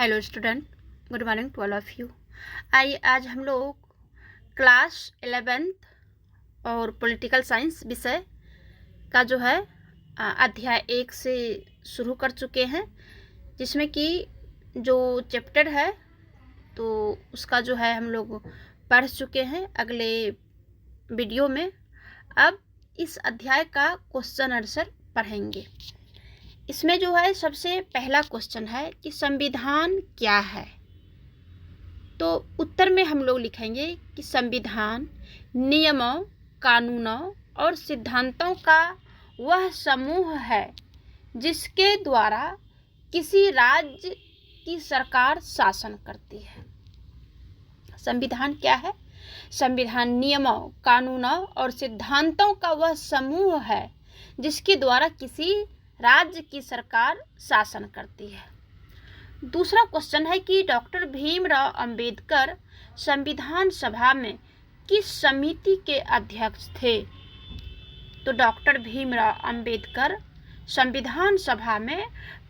Hello student, good morning to all of you. आइए आज हम लोग क्लास 11th और पॉलिटिकल साइंस विषय का जो है अध्याय 1 से शुरू कर चुके हैं, जिसमें कि जो चैप्टर है तो उसका जो है हम लोग पढ़ चुके हैं अगले वीडियो में। अब इस अध्याय का क्वेश्चन आंसर पढ़ेंगे। इसमें जो है सबसे पहला क्वेश्चन है कि संविधान क्या है। तो उत्तर में हम लोग लिखेंगे कि संविधान नियमों, कानूनों और सिद्धांतों का वह समूह है जिसके द्वारा किसी राज्य की सरकार शासन करती है। संविधान क्या है? संविधान नियमों, कानूनों और सिद्धांतों का वह समूह है जिसके द्वारा किसी राज्य की सरकार शासन करती है। दूसरा क्वेश्चन है कि डॉक्टर भीमराव अंबेडकर संविधान सभा में किस समिति के अध्यक्ष थे? तो डॉक्टर भीमराव अंबेडकर संविधान सभा में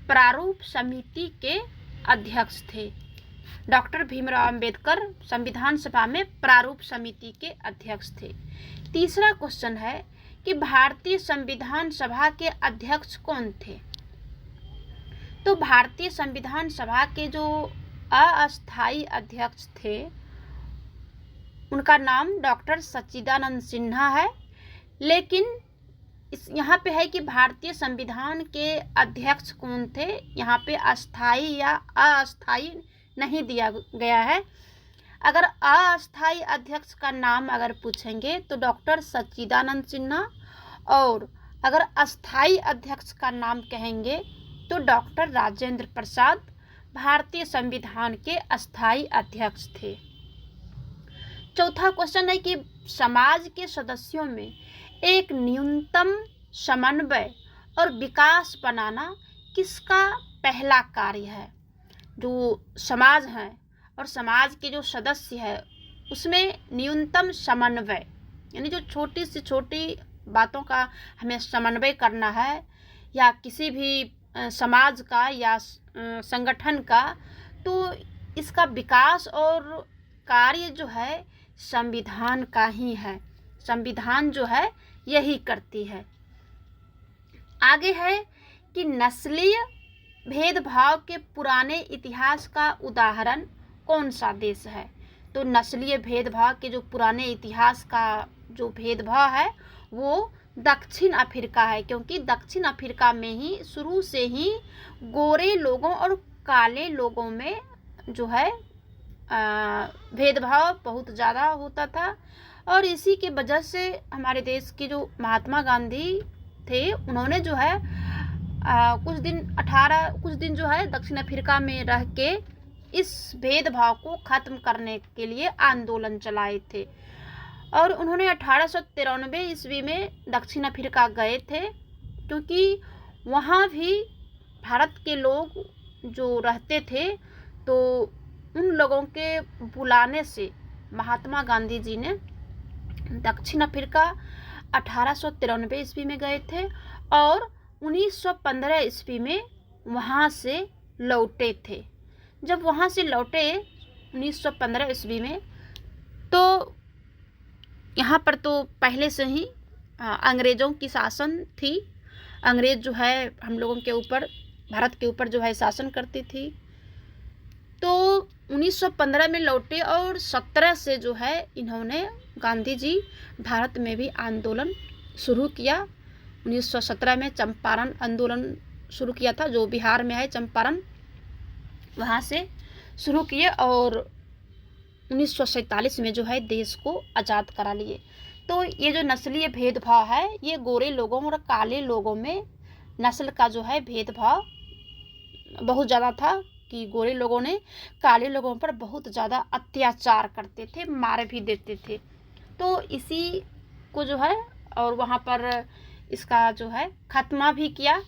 प्रारूप समिति के अध्यक्ष थे। डॉक्टर भीमराव अंबेडकर संविधान सभा में प्रारूप समिति के अध्यक्ष थे। तीसरा क्वेश्चन है कि भारतीय संविधान सभा के अध्यक्ष कौन थे? तो भारतीय संविधान सभा के जो अस्थायी अध्यक्ष थे उनका नाम डॉक्टर सच्चिदानंद सिन्हा है। लेकिन यहाँ पे है कि भारतीय संविधान के अध्यक्ष कौन थे, यहाँ पे अस्थायी या अस्थायी नहीं दिया गया है। अगर अस्थायी अध्यक्ष का नाम अगर पूछेंगे तो डॉक्टर सच्चिदानंद सिन्हा, और अगर अस्थायी अध्यक्ष का नाम कहेंगे तो डॉक्टर राजेंद्र प्रसाद भारतीय संविधान के अस्थायी अध्यक्ष थे। चौथा क्वेश्चन है कि समाज के सदस्यों में एक न्यूनतम समन्वय और विकास बनाना किसका पहला कार्य है? जो समाज है और समाज के जो सदस्य है उसमें न्यूनतम समन्वय, यानी जो छोटी से छोटी बातों का हमें समन्वय करना है या किसी भी समाज का या संगठन का, तो इसका विकास और कार्य जो है संविधान का ही है। संविधान जो है यही करती है। आगे है कि नस्लीय भेदभाव के पुराने इतिहास का उदाहरण कौन सा देश है? तो नस्लीय भेदभाव के जो पुराने इतिहास का जो भेदभाव है वो दक्षिण अफ्रीका है, क्योंकि दक्षिण अफ्रीका में ही शुरू से ही गोरे लोगों और काले लोगों में जो है भेदभाव बहुत ज़्यादा होता था। और इसी के वजह से हमारे देश के जो महात्मा गांधी थे उन्होंने जो है कुछ दिन जो है दक्षिण अफ्रीका में रह के इस भेदभाव को ख़त्म करने के लिए आंदोलन चलाए थे। और उन्होंने 1893 ईस्वी में दक्षिण अफ्रीका गए थे, क्योंकि वहाँ भी भारत के लोग जो रहते थे तो उन लोगों के बुलाने से महात्मा गांधी जी ने दक्षिण अफ्रीका 1893 ईस्वी में गए थे और 1915 ईस्वी में वहाँ से लौटे थे। जब वहाँ से लौटे 1915 ईस्वी में, तो यहाँ पर तो पहले से ही अंग्रेज़ों की शासन थी। अंग्रेज़ जो है हम लोगों के ऊपर, भारत के ऊपर जो है शासन करती थी। तो 1915 में लौटे और 17 से जो है इन्होंने गांधी जी भारत में भी आंदोलन शुरू किया। 1917 में चंपारण आंदोलन शुरू किया था, जो बिहार में है चंपारण, वहाँ से शुरू किए और 1947 में जो है देश को आज़ाद करा लिए। तो ये जो नस्लीय भेदभाव है ये गोरे लोगों और काले लोगों में नस्ल का जो है भेदभाव बहुत ज़्यादा था कि गोरे लोगों ने काले लोगों पर बहुत ज़्यादा अत्याचार करते थे, मार भी देते थे। तो इसी को जो है और वहाँ पर इसका जो है खात्मा भी किया।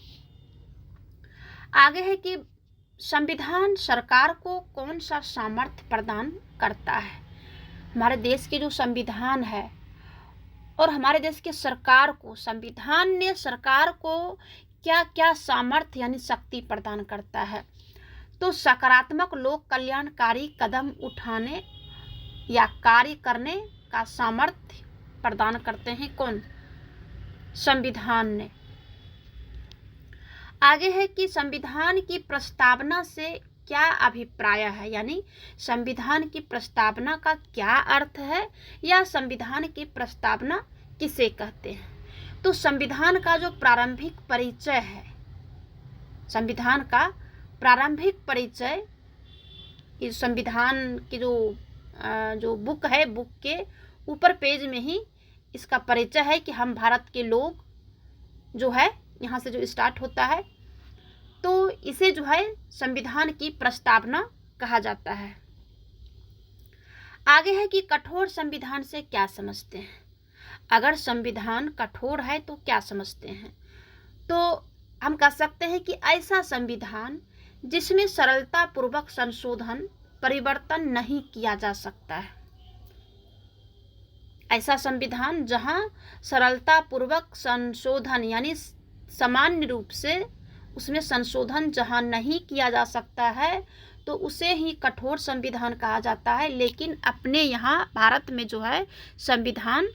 आगे है कि संविधान सरकार को कौन सा सामर्थ्य प्रदान करता है? हमारे देश के जो संविधान है और हमारे देश के सरकार को, संविधान ने सरकार को क्या क्या सामर्थ्य यानी शक्ति प्रदान करता है? तो सकारात्मक लोक कल्याणकारी कदम उठाने या कार्य करने का सामर्थ्य प्रदान करते हैं कौन? संविधान ने। आगे है कि संविधान की प्रस्तावना से क्या अभिप्राय है, यानी संविधान की प्रस्तावना का क्या अर्थ है या संविधान की प्रस्तावना किसे कहते हैं। तो संविधान का जो प्रारंभिक परिचय है, संविधान का प्रारंभिक परिचय, इस संविधान की जो बुक है, बुक के ऊपर पेज में ही इसका परिचय है कि हम भारत के लोग जो है, यहाँ से जो स्टार्ट होता है, तो इसे जो है संविधान की प्रस्तावना कहा जाता है। आगे है कि कठोर संविधान से क्या समझते हैं। अगर संविधान कठोर है तो क्या समझते हैं, तो हम कह सकते हैं कि ऐसा संविधान जिसमें सरलता पूर्वक संशोधन परिवर्तन नहीं किया जा सकता है। ऐसा संविधान जहां सरलता पूर्वक संशोधन यानी सामान्य रूप से उसमें संशोधन जहां नहीं किया जा सकता है, तो उसे ही कठोर संविधान कहा जाता है। लेकिन अपने यहाँ भारत में जो है संविधान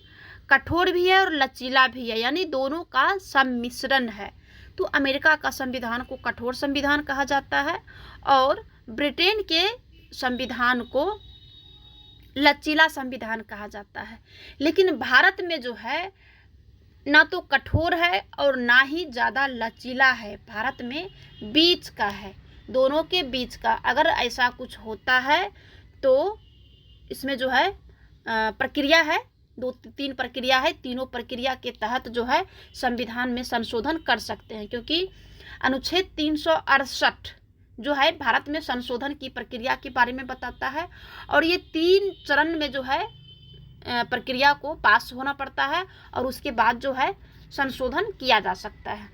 कठोर भी है और लचीला भी है, यानी दोनों का सम्मिश्रण है। तो अमेरिका का संविधान को कठोर संविधान कहा जाता है और ब्रिटेन के संविधान को लचीला संविधान कहा जाता है। लेकिन भारत में जो है ना तो कठोर है और ना ही ज़्यादा लचीला है, भारत में बीच का है, दोनों के बीच का। अगर ऐसा कुछ होता है तो इसमें जो है प्रक्रिया है, 2-3 प्रक्रिया है, तीनों प्रक्रिया के तहत जो है संविधान में संशोधन कर सकते हैं, क्योंकि अनुच्छेद 368 जो है भारत में संशोधन की प्रक्रिया के बारे में बताता है और ये 3 चरण में जो है प्रक्रिया को पास होना पड़ता है और उसके बाद जो है संशोधन किया जा सकता है।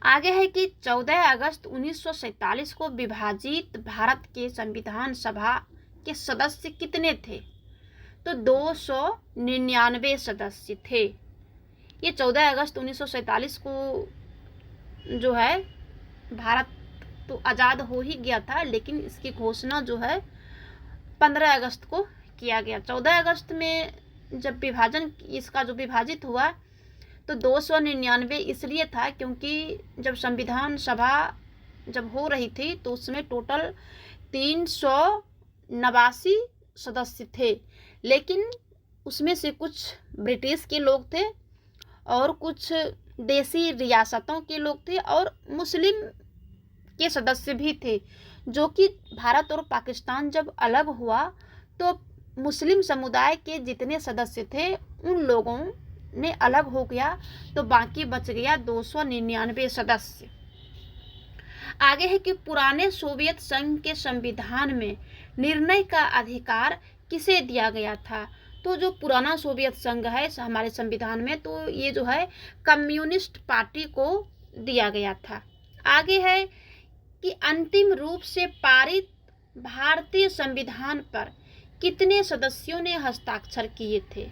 आगे है कि 14 अगस्त 1947 को विभाजित भारत के संविधान सभा के सदस्य कितने थे, तो 299 सदस्य थे। ये 14 अगस्त 1947 को जो है भारत तो आज़ाद हो ही गया था, लेकिन इसकी घोषणा जो है 15 अगस्त को किया गया। 14 अगस्त में जब विभाजन इसका जो विभाजित हुआ तो 299 इसलिए था क्योंकि जब संविधान सभा जब हो रही थी तो उसमें टोटल 389 सदस्य थे, लेकिन उसमें से कुछ ब्रिटिश के लोग थे और कुछ देसी रियासतों के लोग थे और मुस्लिम के सदस्य भी थे, जो कि भारत और पाकिस्तान जब अलग हुआ तो मुस्लिम समुदाय के जितने सदस्य थे उन लोगों ने अलग हो गया, तो बाकी बच गया 299 सदस्य। आगे है कि पुराने सोवियत संघ के संविधान में निर्णय का अधिकार किसे दिया गया था, तो जो पुराना सोवियत संघ है हमारे संविधान में, तो ये जो है कम्युनिस्ट पार्टी को दिया गया था। आगे है कि अंतिम रूप से पारित भारतीय संविधान पर कितने सदस्यों ने हस्ताक्षर किए थे,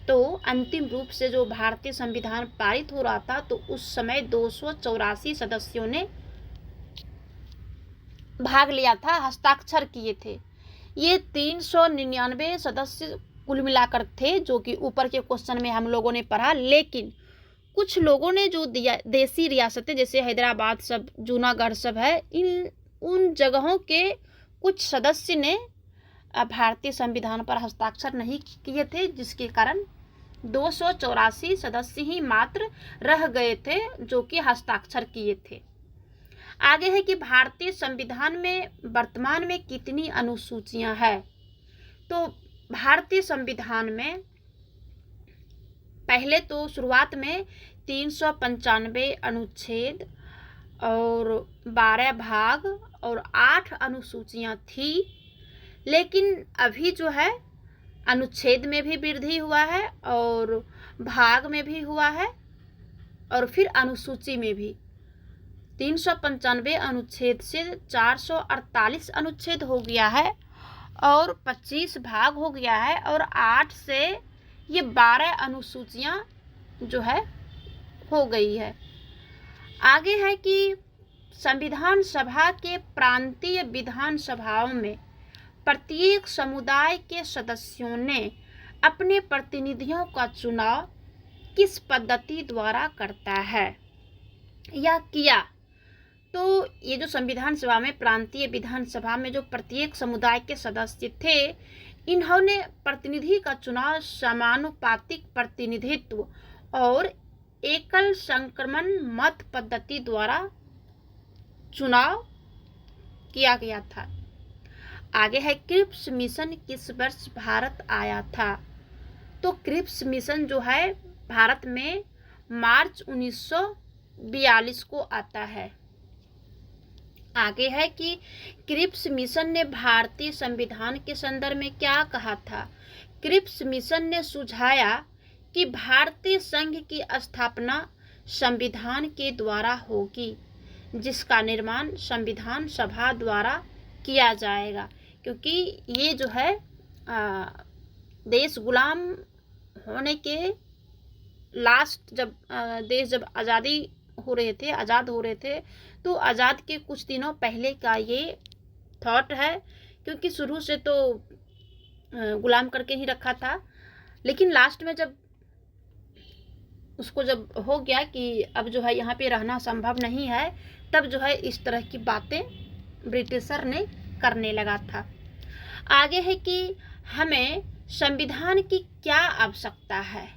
तो अंतिम रूप से जो भारतीय संविधान पारित हो रहा था तो उस समय 284 सदस्यों ने भाग लिया था, हस्ताक्षर किए थे। ये 399 सदस्य कुल मिलाकर थे, जो कि ऊपर के क्वेश्चन में हम लोगों ने पढ़ा। लेकिन कुछ लोगों ने जो देसी रियासतें जैसे हैदराबाद सब, जूनागढ़ सब है, उन जगहों के कुछ सदस्य ने भारतीय संविधान पर हस्ताक्षर नहीं किए थे, जिसके कारण 284 सदस्य ही मात्र रह गए थे जो कि हस्ताक्षर किए थे। आगे है कि भारतीय संविधान में वर्तमान में कितनी अनुसूचियां हैं, तो भारतीय संविधान में पहले तो शुरुआत में 395 अनुच्छेद और 12 भाग और 8 अनुसूचियां थी, लेकिन अभी जो है अनुच्छेद में भी वृद्धि हुआ है और भाग में भी हुआ है और फिर अनुसूची में भी 395 अनुच्छेद से 448 अनुच्छेद हो गया है और 25 भाग हो गया है और 8 से ये 12 अनुसूचियां जो है हो गई है। आगे है कि संविधान सभा के प्रांतीय विधानसभाओं में प्रत्येक समुदाय के सदस्यों ने अपने प्रतिनिधियों का चुनाव किस पद्धति द्वारा करता है या किया? तो ये जो संविधान सभा में, प्रांतीय विधानसभा में जो प्रत्येक समुदाय के सदस्य थे, इन्होंने प्रतिनिधि का चुनाव समानुपातिक प्रतिनिधित्व और एकल संक्रमण मत पद्धति द्वारा चुनाव किया गया था। आगे है क्रिप्स मिशन किस वर्ष भारत आया था? तो क्रिप्स मिशन जो है भारत में मार्च 1942 को आता है। आगे है कि क्रिप्स मिशन ने भारतीय संविधान के संदर्भ में क्या कहा था? क्रिप्स मिशन ने सुझाया कि भारतीय संघ की स्थापना संविधान के द्वारा होगी, जिसका निर्माण संविधान सभा द्वारा किया जाएगा, क्योंकि ये जो है देश गुलाम होने के लास्ट, जब देश जब आज़ाद हो रहे थे, तो आज़ाद के कुछ दिनों पहले का ये थॉट है, क्योंकि शुरू से तो गुलाम करके ही रखा था, लेकिन लास्ट में जब उसको जब हो गया कि अब जो है यहाँ पे रहना संभव नहीं है, तब जो है इस तरह की बातें ब्रिटिशर ने करने लगा था। आगे है कि हमें संविधान की क्या आवश्यकता है?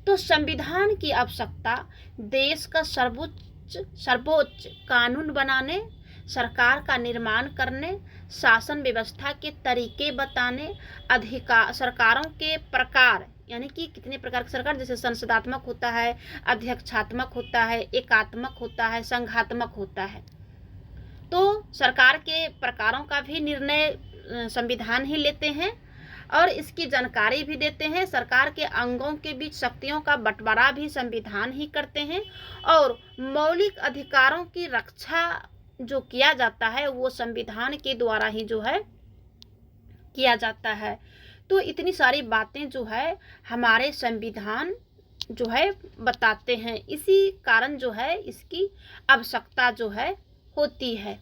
तो संविधान की आवश्यकता देश का सर्वोच्च कानून बनाने, सरकार का निर्माण करने, शासन व्यवस्था के तरीके बताने, सरकारों के प्रकार, यानी कि कितने प्रकार की सरकार, जैसे संसदात्मक होता है, अध्यक्षात्मक होता है, एकात्मक होता है, संघात्मक होता है। तो सरकार के प्रकारों का भी निर्णय संविधान ही लेते हैं और इसकी जानकारी भी देते हैं। सरकार के अंगों के बीच शक्तियों का बंटवारा भी संविधान ही करते हैं और मौलिक अधिकारों की रक्षा जो किया जाता है वो संविधान के द्वारा ही जो है किया जाता है। तो इतनी सारी बातें जो है हमारे संविधान जो है बताते हैं, इसी कारण जो है इसकी आवश्यकता जो है होती है।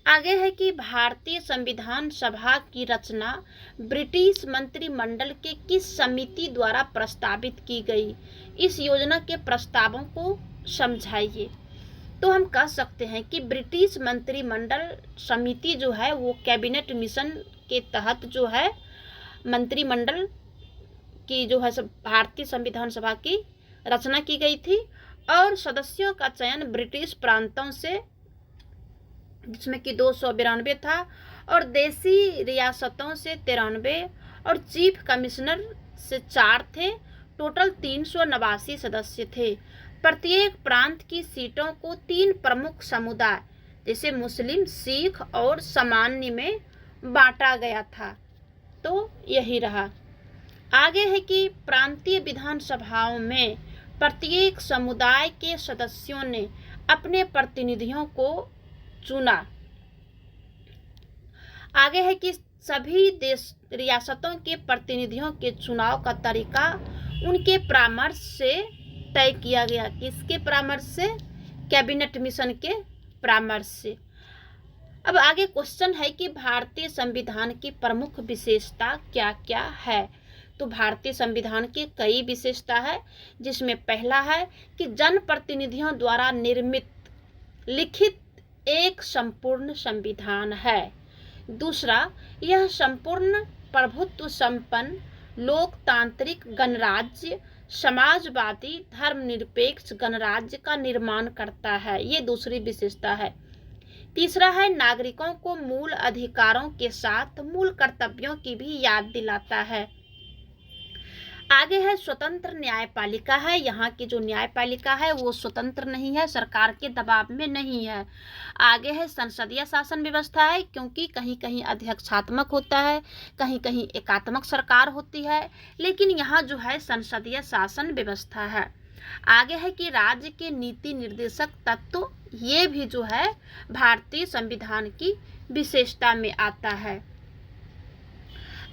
आगे है कि भारतीय संविधान सभा की रचना ब्रिटिश मंत्रिमंडल के किस समिति द्वारा प्रस्तावित की गई? इस योजना के प्रस्तावों को समझाइए। तो हम कह सकते हैं कि ब्रिटिश मंत्रिमंडल समिति जो है वो कैबिनेट मिशन के तहत जो है मंत्रिमंडल की जो है भारतीय संविधान सभा की रचना की गई थी और सदस्यों का चयन ब्रिटिश प्रांतों से, जिसमें कि 292 था, और देसी रियासतों से 93 और चीफ कमिश्नर से 4 थे। टोटल 389 सदस्य थे। प्रत्येक प्रांत की सीटों को 3 प्रमुख समुदाय जैसे मुस्लिम, सिख और सामान्य में बांटा गया था। तो यही रहा। आगे है कि प्रांतीय विधानसभाओं में प्रत्येक समुदाय के सदस्यों ने अपने प्रतिनिधियों को चुना। आगे है कि सभी रियासतों के प्रतिनिधियों के चुनाव का तरीका उनके परामर्श से तय किया गया। किसके परामर्श से? कैबिनेट मिशन के परामर्श से। अब आगे क्वेश्चन है कि भारतीय संविधान की प्रमुख विशेषता क्या क्या है? तो भारतीय संविधान की कई विशेषता है, जिसमें पहला है कि जनप्रतिनिधियों द्वारा निर्मित लिखित एक संपूर्ण संविधान है। दूसरा, यह संपूर्ण प्रभुत्व संपन्न लोकतांत्रिक गणराज्य, समाजवादी धर्मनिरपेक्ष गणराज्य का निर्माण करता है। ये दूसरी विशेषता है। तीसरा है नागरिकों को मूल अधिकारों के साथ मूल कर्तव्यों की भी याद दिलाता है। आगे है स्वतंत्र न्यायपालिका है। यहाँ की जो न्यायपालिका है वो स्वतंत्र नहीं है, सरकार के दबाव में नहीं है। आगे है संसदीय शासन व्यवस्था है, क्योंकि कहीं कहीं अध्यक्षात्मक होता है, कहीं कहीं एकात्मक सरकार होती है, लेकिन यहाँ जो है संसदीय शासन व्यवस्था है। आगे है कि राज्य के नीति निर्देशक तत्व, ये भी जो है भारतीय संविधान की विशेषता में आता है।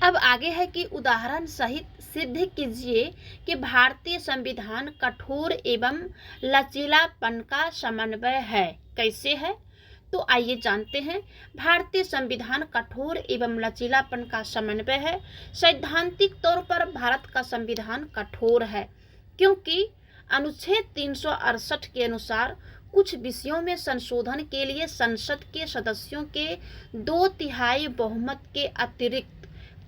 अब आगे है कि उदाहरण सहित सिद्ध कीजिए कि भारतीय संविधान कठोर एवं लचीलापन का समन्वय है। कैसे है, तो आइए जानते हैं। भारतीय संविधान कठोर एवं लचीलापन का समन्वय है। सैद्धांतिक तौर पर भारत का संविधान कठोर है, क्योंकि अनुच्छेद 368 के अनुसार कुछ विषयों में संशोधन के लिए संसद के सदस्यों के 2/3 बहुमत के अतिरिक्त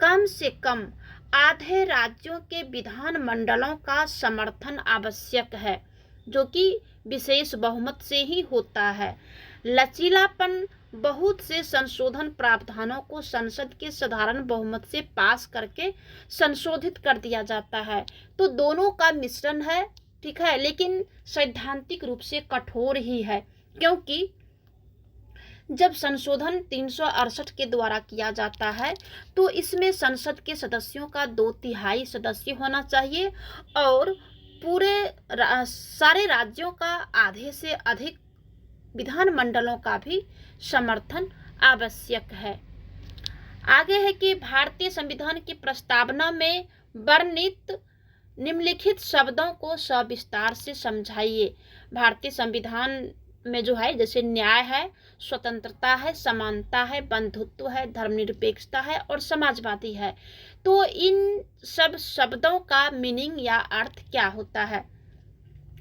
कम से कम आधे राज्यों के विधान मंडलों का समर्थन आवश्यक है, जो कि विशेष बहुमत से ही होता है। लचीलापन बहुत से संशोधन प्रावधानों को संसद के साधारण बहुमत से पास करके संशोधित कर दिया जाता है। तो दोनों का मिश्रण है, ठीक है, लेकिन सैद्धांतिक रूप से कठोर ही है, क्योंकि जब संशोधन 368 के द्वारा किया जाता है तो इसमें संसद के सदस्यों का 2/3 सदस्य होना चाहिए और सारे राज्यों का आधे से अधिक विधानमंडलों का भी समर्थन आवश्यक है। आगे है कि भारतीय संविधान की प्रस्तावना में वर्णित निम्नलिखित शब्दों को सविस्तार से समझाइए। भारतीय संविधान में जो है, जैसे न्याय है, स्वतंत्रता है, समानता है, बंधुत्व है, धर्मनिरपेक्षता है और समाजवादी है। तो इन सब शब्दों का मीनिंग या अर्थ क्या होता है।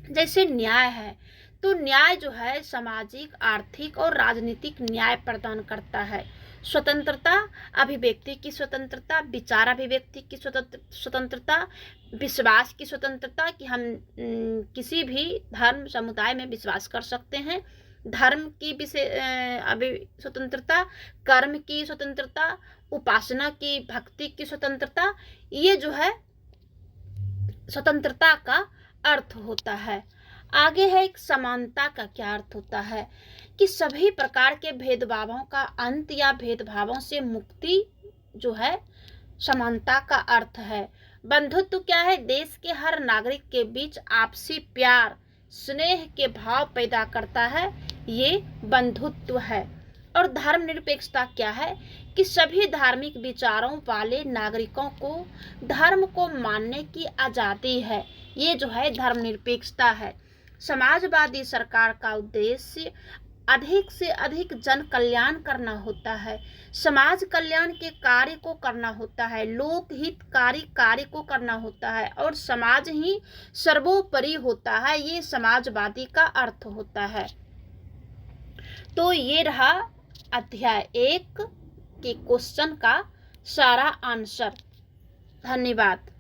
जैसे न्याय है, तो न्याय जो है सामाजिक, आर्थिक और राजनीतिक न्याय प्रदान करता है। स्वतंत्रता, अभिव्यक्ति की स्वतंत्रता, विचार अभिव्यक्ति की स्वतंत्रता, विश्वास की स्वतंत्रता कि हम किसी भी धर्म समुदाय में विश्वास कर सकते हैं, धर्म की स्वतंत्रता, कर्म की स्वतंत्रता, उपासना की, भक्ति की स्वतंत्रता, ये जो है स्वतंत्रता का अर्थ होता है। आगे है एक समानता का क्या अर्थ होता है कि सभी प्रकार के भेदभावों का अंत या भेदभावों से मुक्ति जो है समानता का अर्थ है। बंधुत्व क्या है, देश के हर नागरिक के बीच आपसी प्यार, स्नेह के भाव पैदा करता है, ये बंधुत्व है। और धर्मनिरपेक्षता क्या है कि सभी धार्मिक विचारों वाले नागरिकों को धर्म को मानने की आज़ादी है, ये जो है धर्मनिरपेक्षता है। समाजवादी सरकार का उद्देश्य अधिक से अधिक जन कल्याण करना होता है, समाज कल्याण के कार्य को करना होता है, लोकहितकारी कार्य को करना होता है और समाज ही सर्वोपरि होता है, ये समाजवादी का अर्थ होता है। तो ये रहा अध्याय 1 के क्वेश्चन का सारा आंसर। धन्यवाद।